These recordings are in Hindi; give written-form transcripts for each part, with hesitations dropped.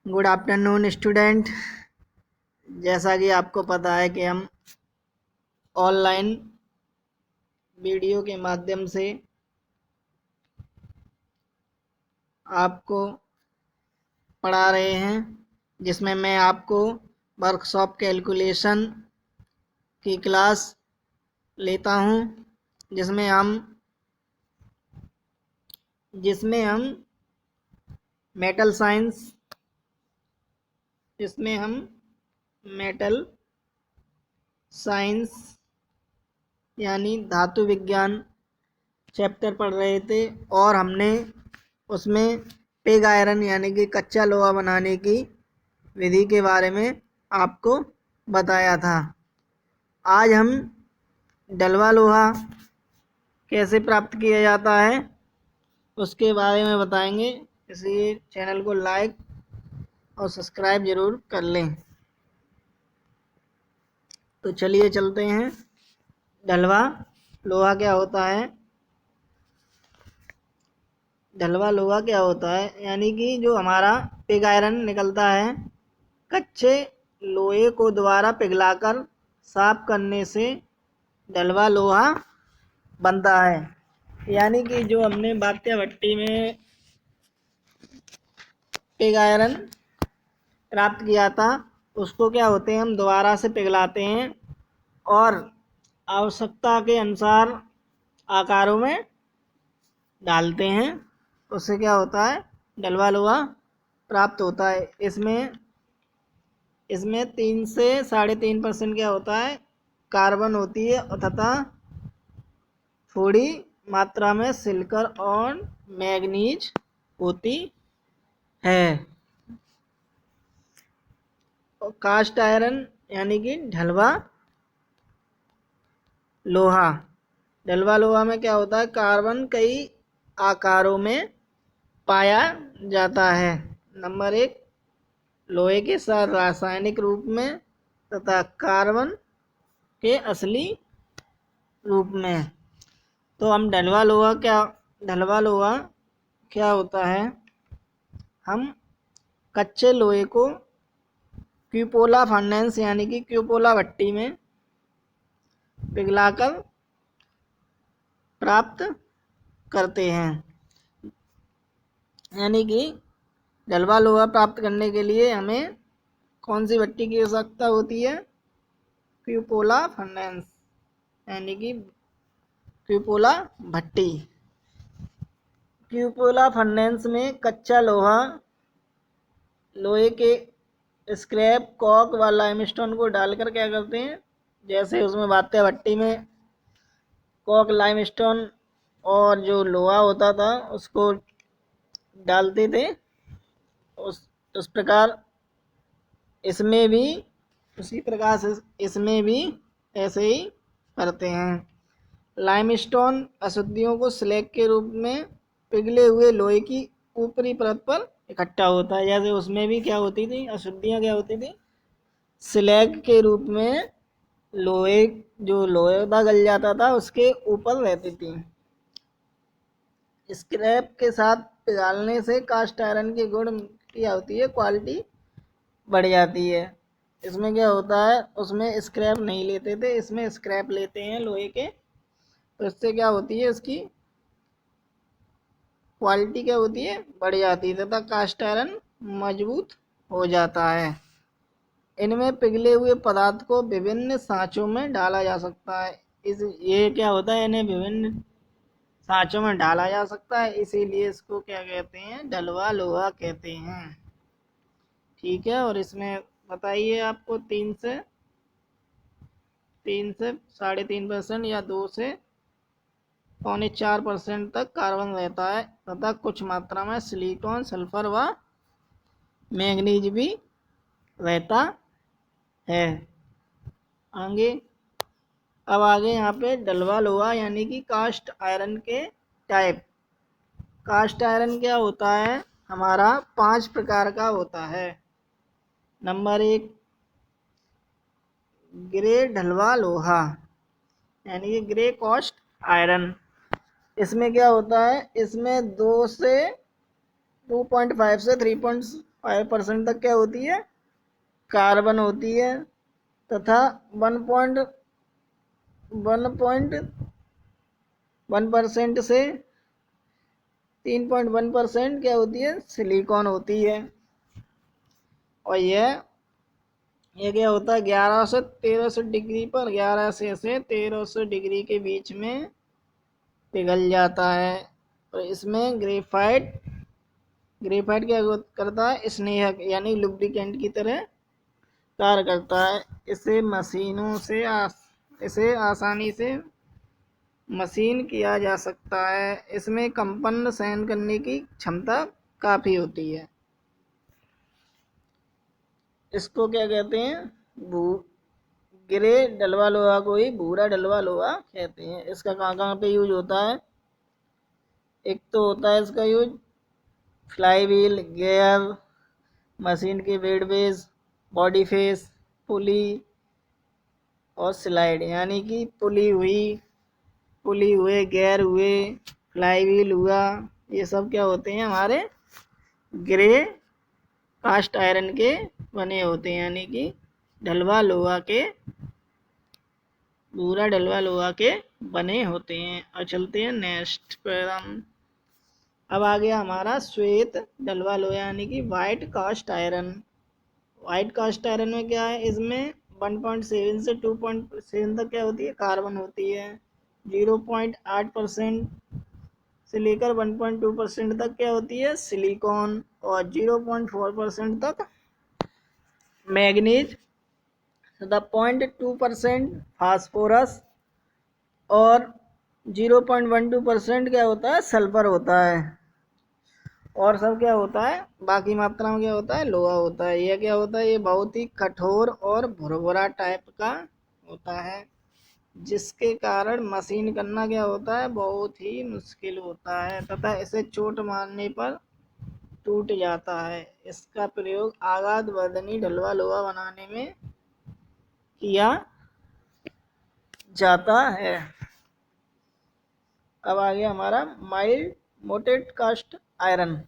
Good afternoon student. जैसा कि आपको पता है कि हम ऑनलाइन वीडियो के माध्यम से आपको पढ़ा रहे हैं, जिसमें मैं आपको वर्कशॉप कैलकुलेशन की क्लास लेता हूं, जिसमें हम मेटल साइंस जिसमें हम मेटल साइंस यानी धातु विज्ञान चैप्टर पढ़ रहे थे और हमने उसमें पिग आयरन यानी कि कच्चा लोहा बनाने की विधि के बारे में आपको बताया था। आज हम डलवा लोहा कैसे प्राप्त किया जाता है उसके बारे में बताएंगे, इसलिए चैनल को लाइक और सब्सक्राइब ज़रूर कर लें। तो चलिए चलते हैं। डलवा लोहा क्या होता है? डलवा लोहा क्या होता है यानी कि जो हमारा पिग आयरन निकलता है, कच्चे लोहे को दोबारा पिघलाकर साफ करने से डलवा लोहा बनता है। यानी कि जो हमने बात्या भट्टी में पिग आयरन प्राप्त किया था, उसको क्या होते हैं, हम दोबारा से पिघलाते हैं और आवश्यकता के अनुसार आकारों में डालते हैं। उससे क्या होता है, डलवा लोहा प्राप्त होता है। इसमें 3 से 3.5% क्या होता है, कार्बन होती है तथा थोड़ी मात्रा में सिलिकॉन और मैग्नीज होती है। और कास्ट आयरन यानी कि ढलवा लोहा में क्या होता है, कार्बन कई आकारों में पाया जाता है। नंबर 1, लोहे के साथ रासायनिक रूप में तथा कार्बन के असली रूप में। तो हम ढलवा लोहा क्या होता है, हम कच्चे लोहे को क्यूपोला फर्नेस यानी कि क्यूपोला भट्टी में पिघलाकर प्राप्त करते हैं। यानी कि डलवा लोहा प्राप्त करने के लिए हमें कौन सी भट्टी की आवश्यकता होती है, क्यूपोला फर्नेस यानी कि क्यूपोला भट्टी। क्यूपोला फर्नेस में कच्चा लोहे के स्क्रैप, कॉक व लाइमस्टोन को डालकर क्या करते हैं, जैसे उसमें बात्या भट्टी में कॉक, लाइमस्टोन और जो लोहा होता था उसको डालते थे, उस प्रकार इसमें भी उसी प्रकार से इसमें भी ऐसे ही करते हैं। लाइमस्टोन अशुद्धियों को स्लैग के रूप में पिघले हुए लोहे की ऊपरी परत पर इकट्ठा होता है। जैसे उसमें भी क्या होती थी, अशुद्धियाँ क्या होती थी, स्लैग के रूप में लोहा गल जाता था उसके ऊपर रहती थी। स्क्रैप के साथ पिघालने से कास्ट आयरन की गुण क्या होती है, क्वालिटी बढ़ जाती है। इसमें क्या होता है, उसमें स्क्रैप नहीं लेते थे, इसमें स्क्रैप लेते हैं लोहे के, तो इससे क्या होती है, इसकी क्वालिटी क्या होती है, बढ़ जाती है तथा कास्ट आयरन मजबूत हो जाता है। इनमें पिघले हुए पदार्थ को विभिन्न सांचों में डाला जा सकता है। ये क्या होता है, इन्हें विभिन्न सांचों में डाला जा सकता है, इसीलिए इसको क्या कहते हैं, डलवा लोहा कहते हैं। ठीक है। और इसमें बताइए आपको 3 से 3.5% या 2 से 3.25% तक कार्बन रहता है तथा कुछ मात्रा में सिलिकॉन, सल्फर व मैग्नीज भी रहता है। आगे यहाँ पे डलवा लोहा यानी कि कास्ट आयरन के टाइप। कास्ट आयरन क्या होता है, हमारा 5 प्रकार का होता है। नंबर 1, ग्रे ढलवा लोहा यानी कि ग्रे कास्ट आयरन। इसमें क्या होता है, इसमें 2.5 से 3 5% तक क्या होती है, कार्बन होती है, तथा 1.1% से 3.1% क्या होती है, सिलिकॉन होती है। और ये क्या होता है, 11 से 1300 डिग्री पर, 11 से 1300 डिग्री के बीच में पिघल जाता है। और इसमें ग्रेफाइट क्या करता है, स्नेहक यानी लुब्रिकेंट की तरह कार्य करता है। इसे आसानी से मशीन किया जा सकता है। इसमें कंपन सहन करने की क्षमता काफ़ी होती है। इसको क्या कहते हैं, भू ग्रे डलवा लोहा को ही भूरा डलवा लोहा कहते हैं। इसका कहाँ कहाँ पे यूज होता है, एक तो होता है इसका use fly wheel, gear, machine के बेड बेस, बॉडी फेस, पुली और स्लाइड, यानी कि पुली हुए, गियर हुए, फ्लाई व्हील हुआ, ये सब क्या होते हैं, हमारे ग्रे कास्ट आयरन के बने होते हैं, यानी कि ढलवा लोहा के, भूरा ढलवा लोहा के बने होते हैं। और चलते हैं नेक्स्ट पर हम। अब आ गया हमारा श्वेत ढलवा लोहा यानी कि white cast iron. White cast iron में क्या है, इसमें 1.7 से 2.7 तक क्या होती है, कार्बन होती है। 0.8% से लेकर 1.2% तक क्या होती है, सिलिकॉन। और 0.4% तक मैग्नीज तथा 0.2% फास्फोरस। और 0.12% क्या होता है, सल्फर होता है। और सब क्या होता है, बाकी मात्रा में क्या होता है, लोहा होता है। यह क्या होता है, ये बहुत ही कठोर और भुरभुरा टाइप का होता है, जिसके कारण मशीन करना क्या होता है, बहुत ही मुश्किल होता है, तथा इसे चोट मारने पर टूट जाता है। इसका प्रयोग आघात वर्धनी ढलवा लोहा बनाने में किया जाता है। अब आ गया हमारा mild mottled cast iron.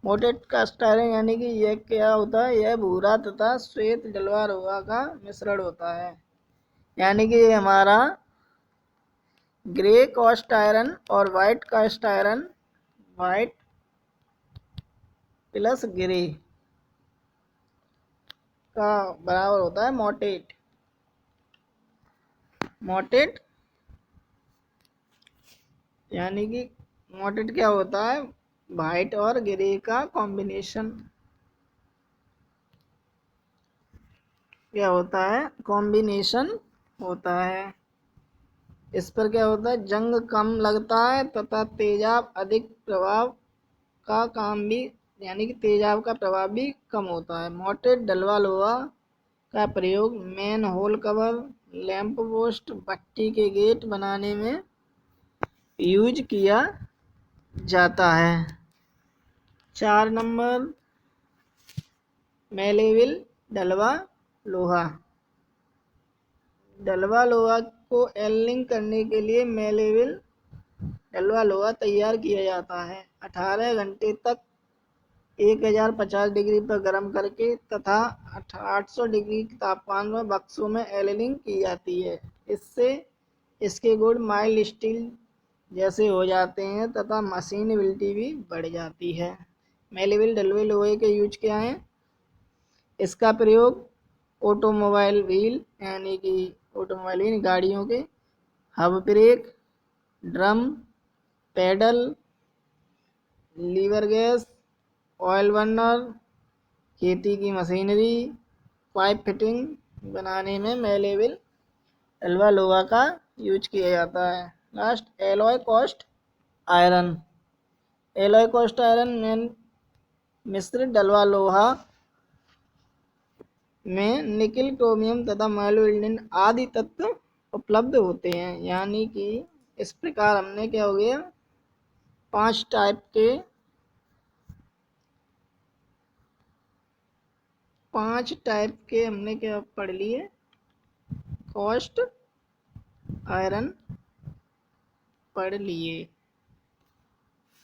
Mottled cast iron यानी कि यह क्या होता है, यह भूरा तथा श्वेत ढलवा लोहा का मिश्रण होता है। यानी कि हमारा ग्रे कास्ट आयरन और white cast iron, white plus grey का बराबर होता है मोटेड। यानी कि मोटेड क्या होता है, वाइट और ग्रे का कॉम्बिनेशन क्या होता है, कॉम्बिनेशन होता है। इस पर क्या होता है, जंग कम लगता है तथा तेजाब अधिक प्रभाव का काम भी, यानी कि तेजाब का प्रभाव भी कम होता है। मोटेड डलवा लोहा का प्रयोग man hole cover, lamp post, भट्टी के गेट बनाने में यूज किया जाता है। 4 नंबर मेलेविल डलवा लोहा। डलवा लोहा को एलिंग करने के लिए मेलेविल डलवा लोहा तैयार किया जाता है। 18 घंटे तक 1050 डिग्री पर गर्म करके तथा 800 डिग्री तापमान में बक्सों में एलिंग की जाती है। इससे इसके गुण माइल्ड स्टील जैसे हो जाते हैं तथा मशीनबिलिटी भी बढ़ जाती है। मेलेविल डलवे लोहे के यूज क्या हैं, इसका प्रयोग ऑटोमोबाइल व्हील यानी कि ऑटोमोबाइल गाड़ियों के hub brake, drum, pedal, lever gas, oil burner, खेती की मशीनरी, पाइप फिटिंग बनाने में मेलेविल डलवा लोहा का यूज किया जाता है। Last alloy cast iron. Alloy cast iron में मिश्रित डलवा लोहा में निकिल, क्रोमियम तथा मोलिब्डेनम आदि तत्व उपलब्ध होते हैं। यानी कि इस प्रकार हमने क्या हो गया, 5 टाइप के 5 टाइप के हमने क्या पढ़ लिए, कास्ट आयरन पढ़ लिए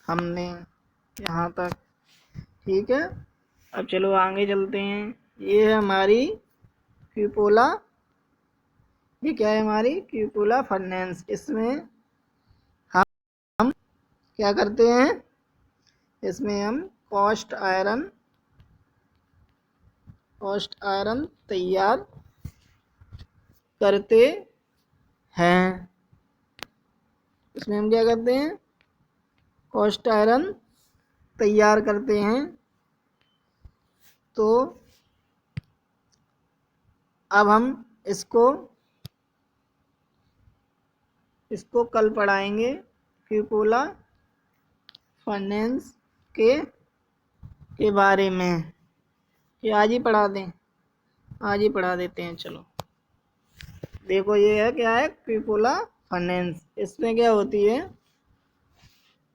हमने यहाँ तक। ठीक है। अब चलो आगे चलते हैं। ये है हमारी क्यूपोला। ये क्या है हमारी क्यूपोला फर्नेंस। इसमें हम क्या करते हैं, इसमें हम कॉस्ट आयरन तैयार करते हैं। इसमें हम क्या करते हैं, कॉस्ट आयरन तैयार करते हैं। तो अब हम इसको कल पढ़ाएंगे क्यूपोला फाइनेंस के बारे में। कि आज ही पढ़ा दें, आज ही पढ़ा देते हैं। चलो देखो, ये है क्या है क्यूपोला फाइनेंस। इसमें क्या होती है,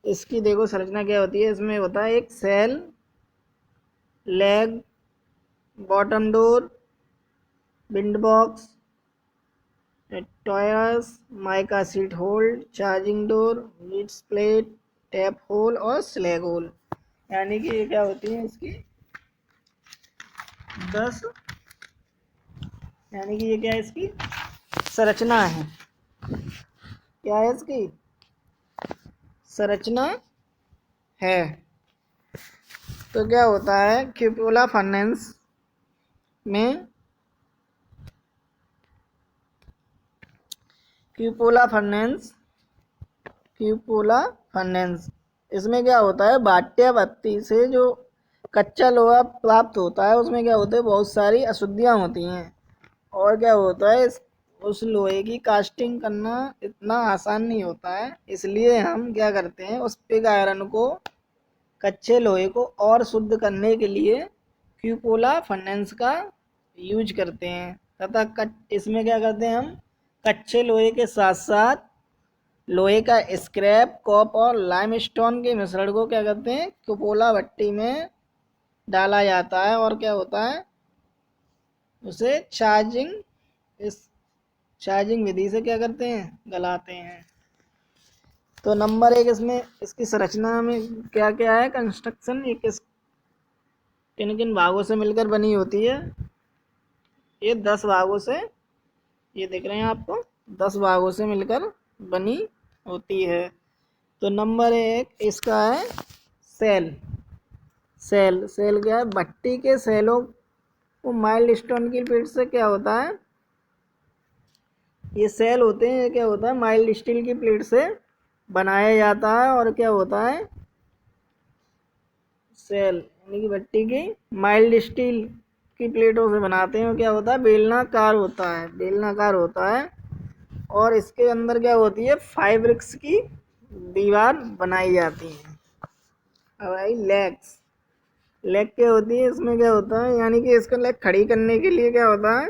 इसकी देखो संरचना क्या होती है। इसमें होता है एक shell, leg, bottom door, wind box, tuyeres, mica seat hole, charging door, leads plate, tap hole और स्लैग होल। यानी कि ये क्या होती है इसकी 10, यानी कि ये क्या है इसकी संरचना है। क्या है इसकी संरचना है। तो क्या होता है क्यूपोला फाइनेंस में, क्यूपोला फाइनेंस इसमें क्या होता है, भाट्य पत्ती से जो कच्चा लोहा प्राप्त होता है उसमें क्या होता है, बहुत सारी अशुद्धियाँ होती हैं। और क्या होता है, उस लोहे की कास्टिंग करना इतना आसान नहीं होता है। इसलिए हम क्या करते हैं, उस पिग आयरन को, कच्चे लोहे को और शुद्ध करने के लिए क्यूपोला फाइनेंस का यूज करते हैं। तथा इसमें क्या करते हैं हम, कच्चे लोहे के साथ साथ लोहे का स्क्रैप, कॉप और लाइमस्टोन के मिश्रण को क्या करते हैं, क्यूपोला भट्टी में डाला जाता है। और क्या होता है, उसे इस चार्जिंग विधि से क्या करते हैं, गलाते हैं। तो नंबर 1 इसमें इसकी संरचना में क्या क्या है, कंस्ट्रक्शन, ये किन किन भागों से मिलकर बनी होती है। ये 10 भागों से, ये दिख रहे हैं आपको, 10 भागों से मिलकर बनी होती है। तो नंबर 1 इसका है सेल। सेल क्या है, भट्टी के सेलों को माइल्ड स्टोन की प्लेट से क्या होता है, ये सेल होते हैं, ये क्या होता है माइल्ड स्टील की प्लेट से बनाया जाता है। और क्या होता है, सेल यानी कि भट्टी की माइल्ड स्टील की प्लेटों से बनाते हैं। क्या होता है, बेलनाकार होता है। और इसके अंदर क्या होती है, फाइब्रिक्स की दीवार बनाई जाती है। अब आई लेग क्या होती है, इसमें क्या होता है, यानी कि इसको लेग खड़ी करने के लिए क्या होता है,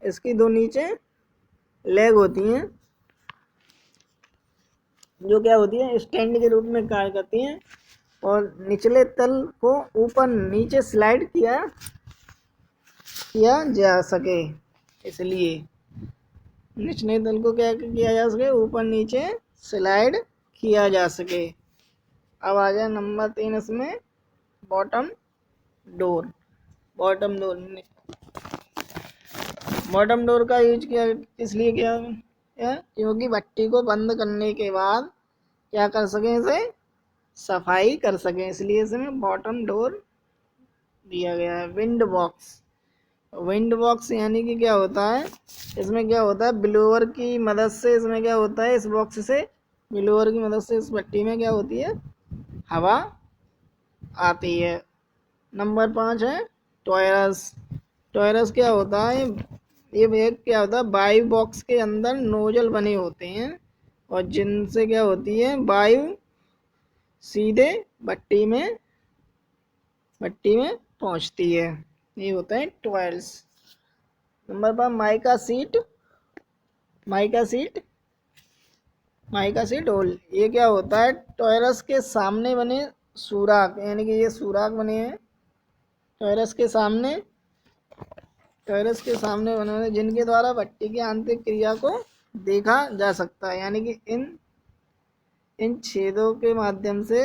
इसकी दो नीचे लेग होती हैं, जो क्या होती है स्टैंड के रूप में कार्य करती हैं। और निचले तल को ऊपर नीचे स्लाइड किया जा सके, इसलिए निचले तल को क्या किया जा सके, ऊपर नीचे स्लाइड किया जा सके। अब आ जाए नंबर 3 इसमें, bottom door. Bottom door bottom door का यूज किया, इसलिए किया है क्योंकि भट्टी को बंद करने के बाद क्या कर सकें, इसे सफाई कर सकें, इसलिए इसमें बॉटम डोर दिया गया है। विंड बॉक्स यानी कि क्या होता है, इसमें क्या होता है, ब्लोअर की मदद से, इसमें क्या होता है, इस बॉक्स से ब्लोअर की मदद से इस भट्टी में क्या होती है, हवा आती है। नंबर 5 है टॉयरस क्या होता है, ये बैग क्या होता है, वायु बॉक्स के अंदर नोजल बने होते हैं और जिनसे क्या होती है, वायु सीधे भट्टी में पहुंचती है। ये होता है tuyeres. Number 5 mica seat hole. ये क्या होता है, टॉयरस के सामने बने सुराख, यानी कि ये सुराख बने हैं टॉयरस के सामने बने हुए, जिनके द्वारा भट्टी की आंतरिक क्रिया को देखा जा सकता है। यानी कि इन छेदों के माध्यम से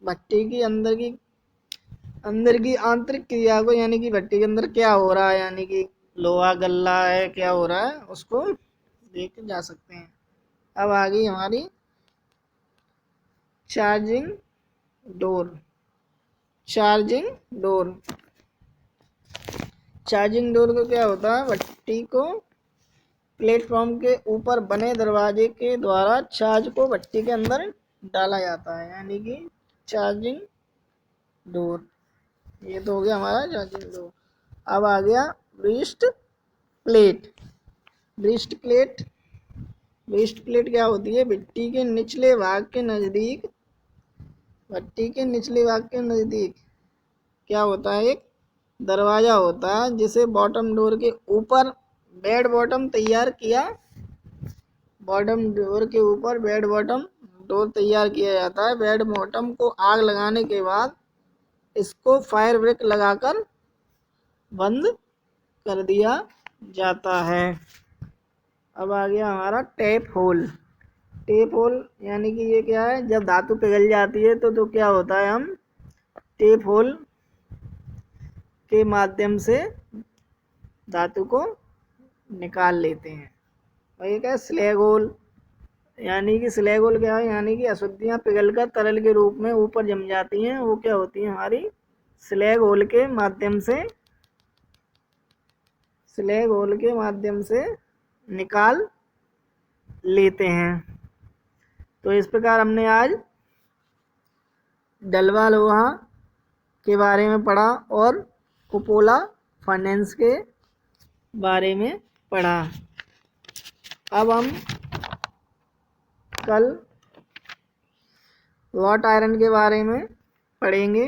भट्टी की अंदर की अंदर की आंतरिक क्रिया को, यानी कि भट्टी के अंदर क्या हो रहा है, यानी कि लोहा गल रहा है, क्या हो रहा है, उसको देख जा सकते हैं। अब आ गई हमारी charging door. Charging door, charging door को क्या होता है, भट्टी को प्लेटफॉर्म के ऊपर बने दरवाजे के द्वारा चार्ज को भट्टी के अंदर डाला जाता है, यानी कि चार्जिंग डोर। ये तो हो गया हमारा चार्जिंग डोर। अब आ गया breast plate. Breast plate, breast plate क्या होती है, भट्टी के निचले भाग के नज़दीक, भट्टी के निचले भाग के नज़दीक क्या होता है, एक दरवाजा होता है जिसे बॉटम डोर के ऊपर बेड बॉटम तैयार किया, बॉटम डोर के ऊपर बेड बॉटम डोर तैयार किया जाता है। बेड बॉटम को आग लगाने के बाद इसको फायर ब्रेक लगाकर बंद कर दिया जाता है। अब आ गया हमारा टेप होल। टेप होल यानी कि ये क्या है, जब धातु पिघल जाती है तो क्या होता है, हम टेप होल के माध्यम से धातु को निकाल लेते हैं। और ये क्या है, स्लैग होल, यानी कि स्लैग होल क्या है, यानी कि अशुद्धियाँ पिघलकर तरल के रूप में ऊपर जम जाती हैं, वो क्या होती है हमारी स्लैग होल के माध्यम से, स्लैग होल के माध्यम से निकाल लेते हैं। तो इस प्रकार हमने आज डलवा लोहा के बारे में पढ़ा और कुपोला फर्नेस के बारे में पढ़ा। अब हम कल रॉट आयरन के बारे में पढ़ेंगे,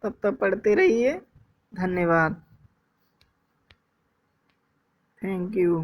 तब तक पढ़ते रहिए। धन्यवाद। Thank you.